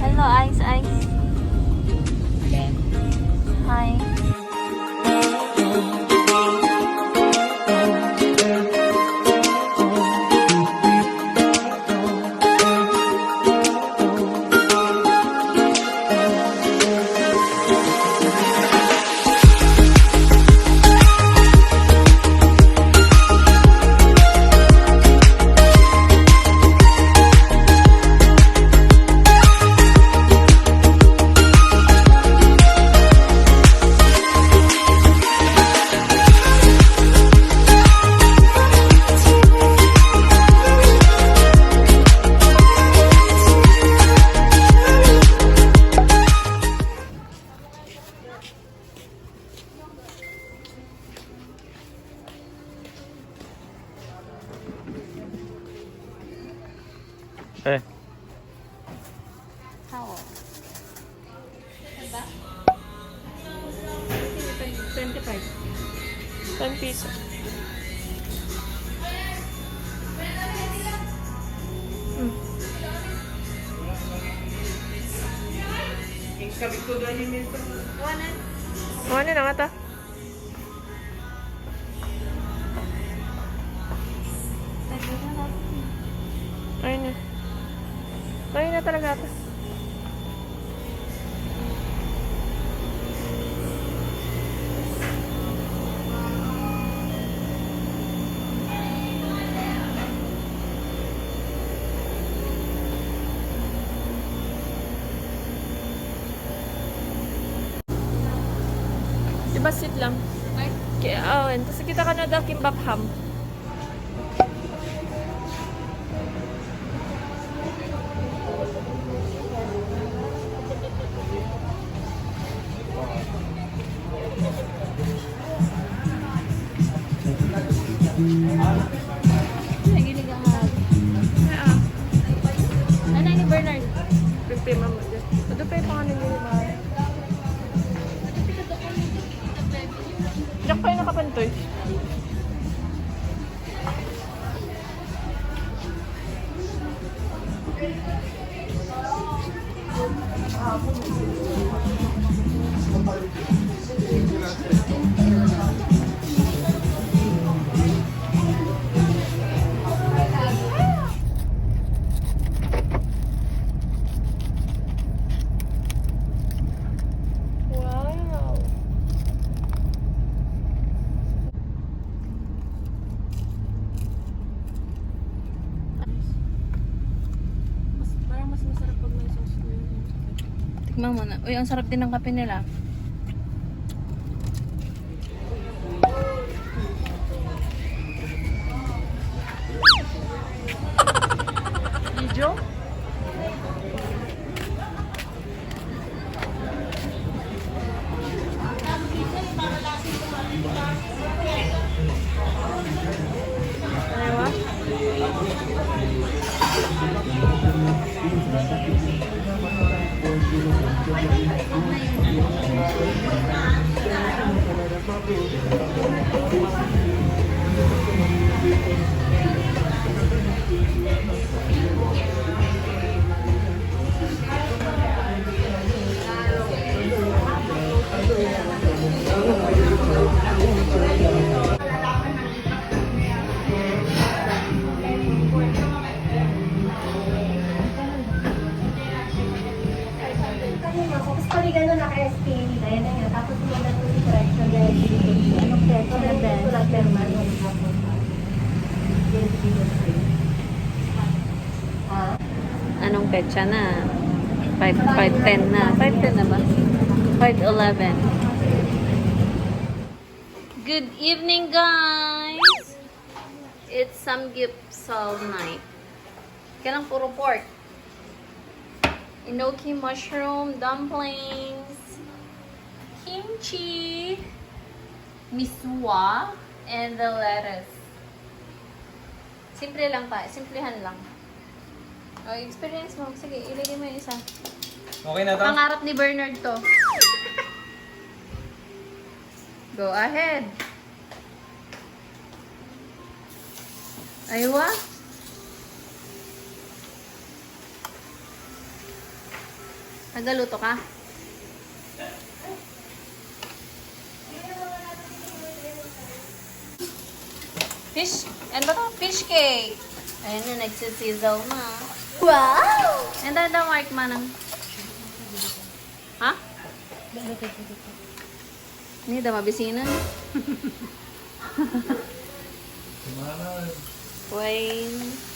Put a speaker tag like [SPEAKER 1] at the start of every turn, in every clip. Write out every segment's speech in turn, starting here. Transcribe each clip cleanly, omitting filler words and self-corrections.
[SPEAKER 1] Hello, Ice Ice. Hi.
[SPEAKER 2] Eh.
[SPEAKER 1] Towel. Diba?
[SPEAKER 3] 25.
[SPEAKER 2] 10 pesos. Ano na nga ta? Ayun na. Ayun na talaga ata. Diba sit lang? Kaya, tapos kita ka na daw kimbap ham.
[SPEAKER 1] Naginig ang hag. Ano ni Bernard?
[SPEAKER 2] Pagpay mama dyan. Ito pa yung pangalan nila ba? Diyak pa yung nakapantoy. Wow!
[SPEAKER 3] Parang mas masarap pag may sauce ko yun.
[SPEAKER 1] Tikman mo na. Uy, ang sarap din ng kape nila.
[SPEAKER 2] Video? Ano ba?
[SPEAKER 4] Tapos pag gano'n naka-SPA nila, yan na yun. Tapos sumunod po si Fred sa verification. Anong Fred? So, then ito lang perman yung tapos.
[SPEAKER 1] Anong petsa na? 5:10 na. 5:10 na ba? 5:11. Good evening, guys! It's samgyeopsal night. Kailang puro pork. Enoki mushroom dumplings, kimchi, miswa, and the lettuce. Simple lang pa. Simplihan lang. O, experience mo. Sige, ilagay mo yung isa.
[SPEAKER 2] Okay na to?
[SPEAKER 1] Pangarap ni Bernard to. Go ahead. Aywa. Nagaluto ka? Fish, ano ba to? Fish cake. Ayan na, nagsisizaw na. Wow! And then, Mark manang. Ha? Ini dah mabisinan. Wayne.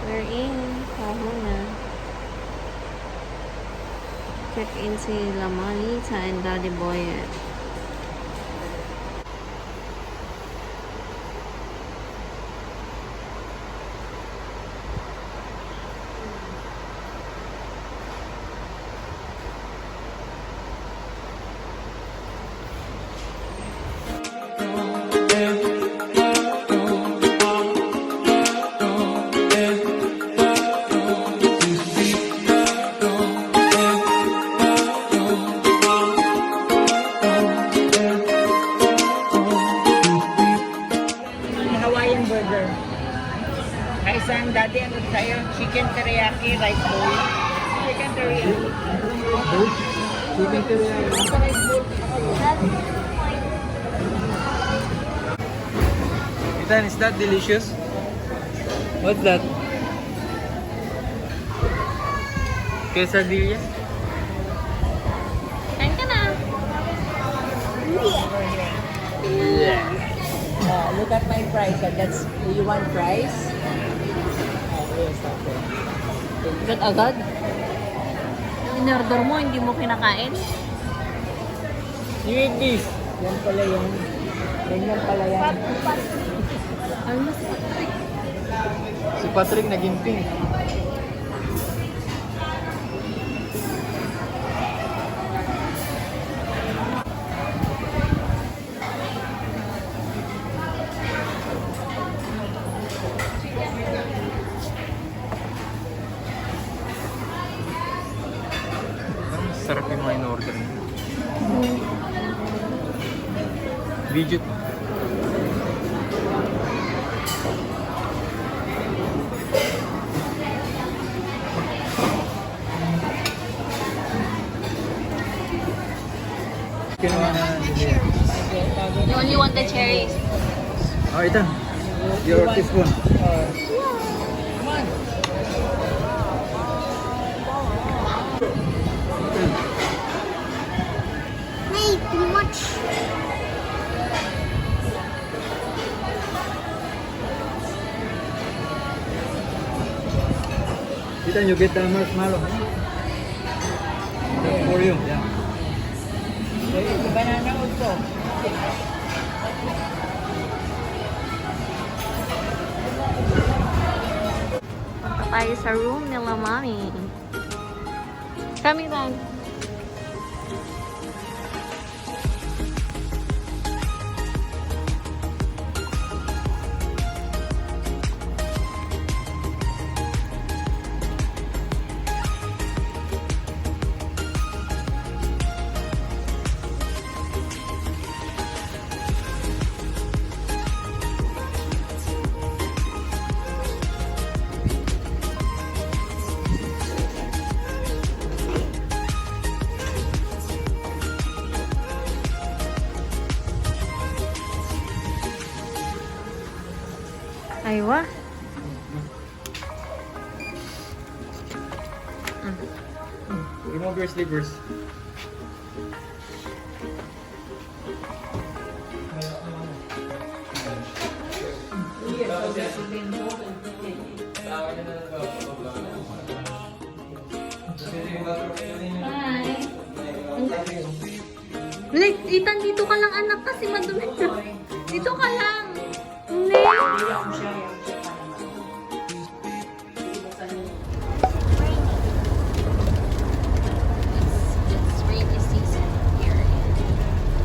[SPEAKER 1] We're in Kahuna. Check in si Lamalita and Daddy Boyet.
[SPEAKER 5] Isang dati ano tayo, chicken teriyaki, rice bowl. Chicken teriyaki. Chicken teriyaki. Rice bowl.
[SPEAKER 6] Ethan, is that delicious? What's that? Quesadilla?
[SPEAKER 1] Kain ka na.
[SPEAKER 5] Look at my fries. So that's, you want fries? Yes, okay.
[SPEAKER 1] Agad-agad. Yung in-order mo, hindi mo kinakain.
[SPEAKER 6] You eat this.
[SPEAKER 5] Yan pala yun. Ganyan pala yan.
[SPEAKER 1] Ay, mas Patrick.
[SPEAKER 6] Si Patrick naging pink. Sarap yung mga in-order niya. Video. Kinuha na nila.
[SPEAKER 1] You only want the cherries.
[SPEAKER 6] Oh, ito. Your teaspoon.
[SPEAKER 5] Come on.
[SPEAKER 4] Hey, too much.
[SPEAKER 6] Ethan, you get the marshmallow. That's for you. Yeah.
[SPEAKER 5] The banana also.
[SPEAKER 1] Punta tayo sa room nila, Mami. Kami lang. Aywa.
[SPEAKER 6] Remove your slippers.
[SPEAKER 1] Like, Ethan, dito ka lang anak kasi madumi na. Dito ka lang. Hindi. It's rainy season here in the Philippines.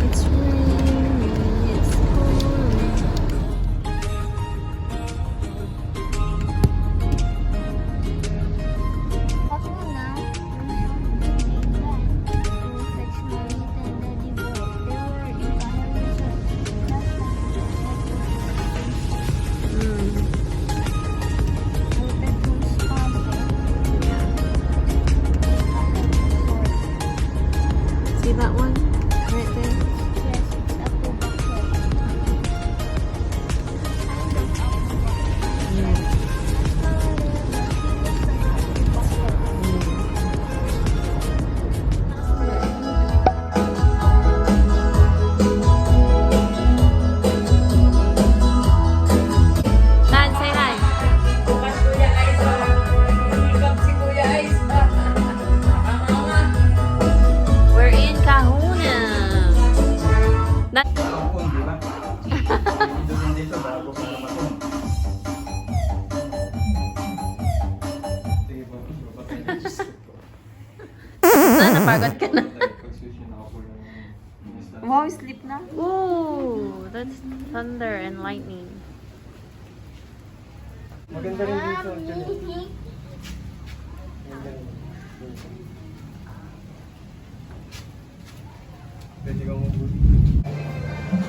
[SPEAKER 1] It's raining, it's pouring.
[SPEAKER 4] Kahuna,
[SPEAKER 1] See that one? Right there?
[SPEAKER 4] Yes, it's up to bucket.
[SPEAKER 1] Nan, say hi.
[SPEAKER 5] Bukas Kuya Ice. Ikap si Kuya Ice.
[SPEAKER 1] We're in Kahuna. Nan,
[SPEAKER 6] Ampun, di ba? Doon dito bago para matun. Sige po, papatay na yung stick ko.
[SPEAKER 1] napagod ka na.
[SPEAKER 6] Pag-switch yun ako po yung instance.
[SPEAKER 1] Wow, sleep na. Ooh, that's thunder and lightning.
[SPEAKER 6] Maganda rin dito. Maganda rin. Pwede kang mabuti.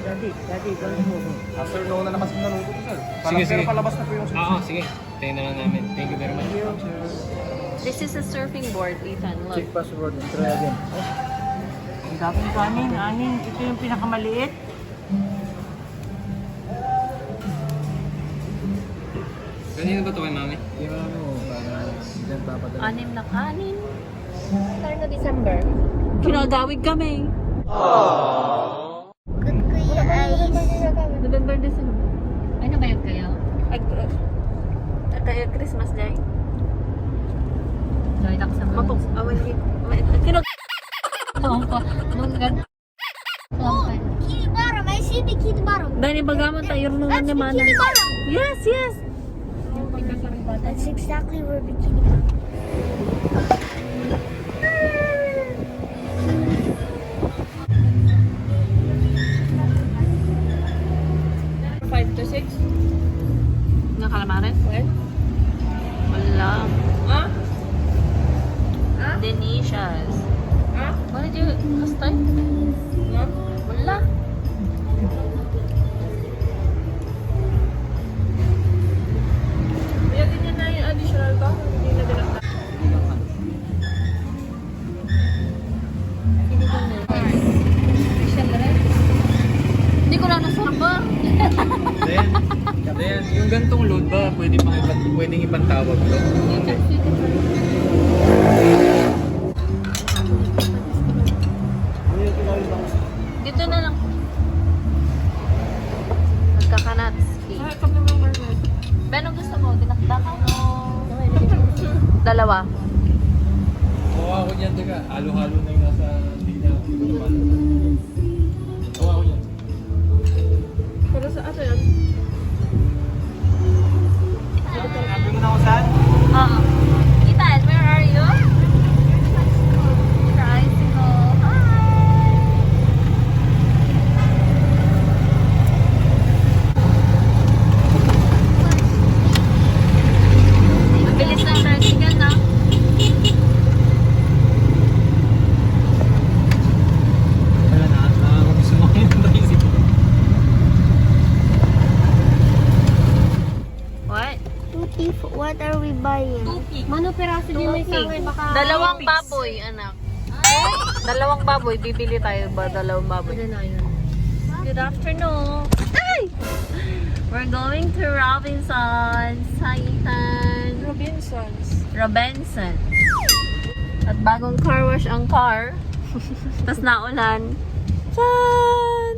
[SPEAKER 5] Daddy, don't move.
[SPEAKER 6] Sir, noon na naman sa naluto ko, sir.
[SPEAKER 7] Sige, sige.
[SPEAKER 6] Pero palabas na po yung
[SPEAKER 7] Oo, sige. Tingnan na lang namin. Thank you very much.
[SPEAKER 1] This is a surfing board, Ethan. Look.
[SPEAKER 6] Check password. Try again.
[SPEAKER 5] Ang daming kanin, anin. Ito yung pinakamaliit.
[SPEAKER 7] Kanina ba ito kay mami?
[SPEAKER 6] Yung ano, para dyan papadala.
[SPEAKER 1] 6 na kanin.
[SPEAKER 4] Start na December.
[SPEAKER 1] Kinagawig kami.
[SPEAKER 4] Good Kuya Ice.
[SPEAKER 1] November, December. Ay, nabayag kayo? Kaya Christmas day? Joy lang sa mga. Mapok. Awan Kinag... Nung ganda.
[SPEAKER 4] Kinibaro, may city Kinibaro.
[SPEAKER 1] Dahil bagaman tayo naman ni Mana.
[SPEAKER 4] Kinibaro.
[SPEAKER 1] Yes, yes.
[SPEAKER 4] That's exactly where Bikini Bottom.
[SPEAKER 1] Nga kalamares? Wala.
[SPEAKER 5] Ha?
[SPEAKER 1] Denisia's.
[SPEAKER 5] Ha?
[SPEAKER 1] What did you last time?
[SPEAKER 5] Ha?
[SPEAKER 1] Wala.
[SPEAKER 5] Kaya ganyan na yung additional ba? Hindi na ganap na.
[SPEAKER 1] Hindi ko na nasarap ba?
[SPEAKER 7] Then, yung gantong load ba, pwedeng ipantawag to?
[SPEAKER 1] Dito na lang. Magkakanatski. Ben, ang gusto mo? Dinakdakan o... Dalawa.
[SPEAKER 7] Kuha ako niyan, taga. Halo-halo na yung nasa tingnan. Kuha ako niyan.
[SPEAKER 5] Pero sa ato yan?
[SPEAKER 6] Sabi mo na ako saan?
[SPEAKER 1] Ethan, where are you? Tricycle. Hi! Ang bilis ng tricycle na.
[SPEAKER 7] Wala na. Gusto mo yung tricycle.
[SPEAKER 1] What?
[SPEAKER 4] What are we buying? Mano peraso din may sangay baka.
[SPEAKER 1] Dalawang baboy, anak. Dalawang baboy. Bibili tayo ba? Dalawang baboy. Good afternoon. Ay! We're going to Robinson's. Hi, Ethan.
[SPEAKER 5] Robinsons.
[SPEAKER 1] Robinson's. At Bagong car wash ang car. Tapos naulan. Chan!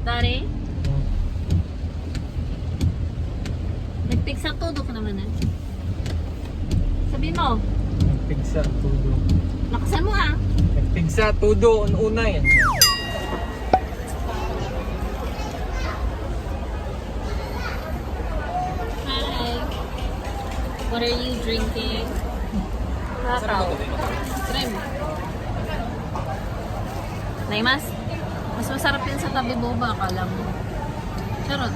[SPEAKER 1] Dari? Nagpigsa todo ka naman eh. Sabihin mo.
[SPEAKER 6] Nagpigsa, tudo.
[SPEAKER 1] Lakasan mo ah.
[SPEAKER 6] Nagpigsa, tudo. Una yan.
[SPEAKER 1] Hi. What are you drinking? Kakao. Try mo. Naimas? Mas masarap yan sa tabi boba, akala mo. Charot.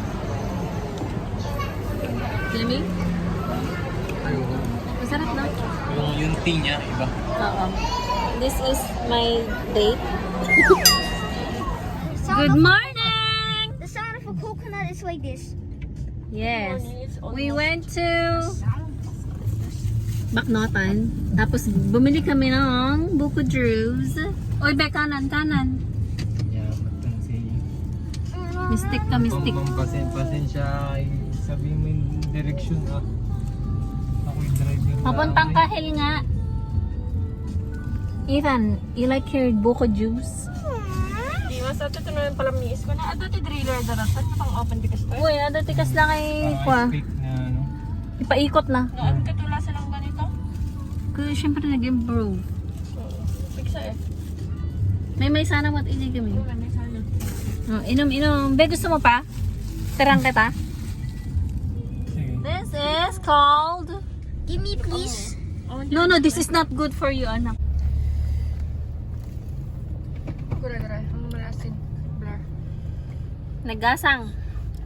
[SPEAKER 1] Lamig?
[SPEAKER 6] Ayoko.
[SPEAKER 1] Masarap na.
[SPEAKER 6] Yung tea niya, iba.
[SPEAKER 1] Oo. This is my date. Good morning!
[SPEAKER 4] The sound of a coconut is like this.
[SPEAKER 1] Yes. We went to Bacnotan. Tapos bumili kami ng buko juice. Oy, be, kanan.
[SPEAKER 6] Yeah, matansi.
[SPEAKER 1] Mystic ka, mystic.
[SPEAKER 6] Pasensya. Sabihin mo yung direksyon ah. Ako'y driver na.
[SPEAKER 1] Papuntang Kahil nga. Ethan, you like your buko juice?
[SPEAKER 2] Mas ato ito naman pala miis ko na. Ato ito driller daratan. Pang open because tayo.
[SPEAKER 1] Uy, ano tikas lang kay Kwa.
[SPEAKER 6] Speak na ano.
[SPEAKER 1] Ipaikot na.
[SPEAKER 2] Noon katula sa lang ganito.
[SPEAKER 1] Kasi syempre nag-improve.
[SPEAKER 2] Pigsa eh.
[SPEAKER 1] May sana what ini kami.
[SPEAKER 2] May sana.
[SPEAKER 1] Oh, inom. Be, gusto mo pa? Terang kita.
[SPEAKER 6] Sige.
[SPEAKER 1] This is called...
[SPEAKER 4] Give me, please.
[SPEAKER 1] No, this is not good for you, anak.
[SPEAKER 2] Kura-kura. Ang malasin. Blur.
[SPEAKER 1] Naggasang.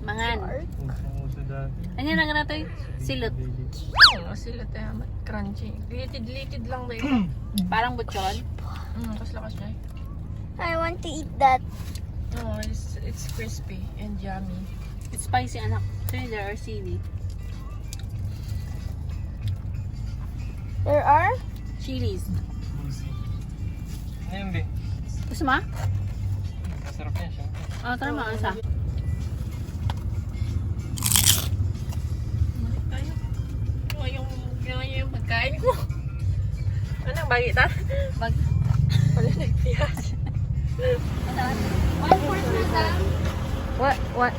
[SPEAKER 1] Mangan.
[SPEAKER 6] Usong-uso dati.
[SPEAKER 1] Ano na nga natin? Silot.
[SPEAKER 2] Oo, sila tayo. Crunchy. Litid lang ba
[SPEAKER 1] Parang butchon.
[SPEAKER 2] Lakas niya.
[SPEAKER 4] I want to eat that.
[SPEAKER 2] Oh, it's crispy and yummy.
[SPEAKER 1] It's spicy, anak. Actually, there are chili.
[SPEAKER 4] There are?
[SPEAKER 1] Chilies.
[SPEAKER 6] Ano yun, be?
[SPEAKER 1] Gusto mo?
[SPEAKER 6] Masarap yan siya.
[SPEAKER 1] Oh, tara mga isa.
[SPEAKER 2] Yung pagkain ko. Anong bagay ta?
[SPEAKER 1] Bag.
[SPEAKER 2] Wala nagpiyas.
[SPEAKER 1] What?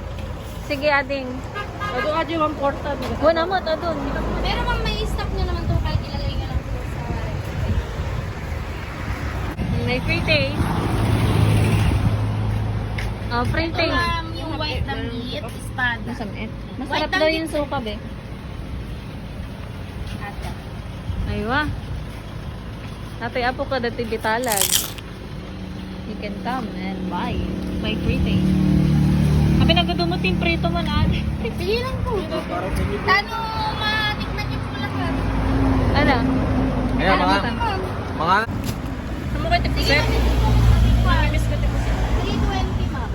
[SPEAKER 1] Sige, ading.
[SPEAKER 2] Ado aja yung porta.
[SPEAKER 1] Wala mo, adun.
[SPEAKER 4] Pero ma'am, may stock nyo naman ito kahit ilagay nyo lang po sa...
[SPEAKER 1] May free taste. Oh, free
[SPEAKER 4] Ito
[SPEAKER 1] taste.
[SPEAKER 4] ma'am, yung white na meat, espada.
[SPEAKER 1] Masarap. Masarap daw yung suka, be. Aywa. Natay apo ka dati bitalag. You can come and buy. Buy free taste. Sabi nagadumutin prito man ate.
[SPEAKER 4] Sige lang po. Tano, matikman nyo po lahat.
[SPEAKER 1] Ano?
[SPEAKER 6] Ayan, mga...
[SPEAKER 2] Ano kayo tipiset? Miss ko tipiset.
[SPEAKER 4] 320 ma'am.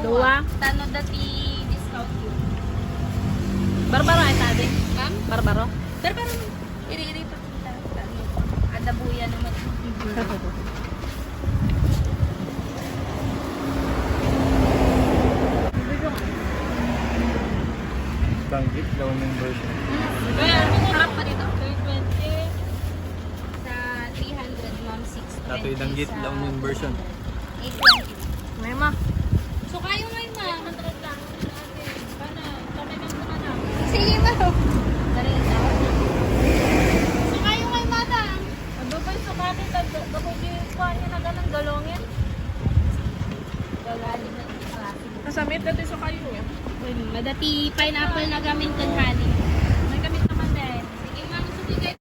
[SPEAKER 1] Dua.
[SPEAKER 4] Tano dati discount yun.
[SPEAKER 1] Barbaro ay sabi.
[SPEAKER 4] Ma'am?
[SPEAKER 1] Barbaro.
[SPEAKER 4] Pero iri-iri pa kita. Adabuya naman.
[SPEAKER 6] Tanggit daw ng version.
[SPEAKER 1] Kaya, harap pa dito.
[SPEAKER 4] 320. Sa 300 ma'am, 620.
[SPEAKER 6] Tatoy danggit
[SPEAKER 4] sa
[SPEAKER 6] daw ng version.
[SPEAKER 4] 820.
[SPEAKER 1] May ma.
[SPEAKER 4] So kayo may ma'am.
[SPEAKER 2] 100 lang. Para, kami lang naman na.
[SPEAKER 4] Sige ma'am. Dari daw. So kayo may madam.
[SPEAKER 2] Ado ba yung sukatin? Kapag yung kuha niya na ganang galongin?
[SPEAKER 4] Gagali na ito.
[SPEAKER 2] Nasamit natin sa kayo niya.
[SPEAKER 4] Madati pineapple na gamin kan honey.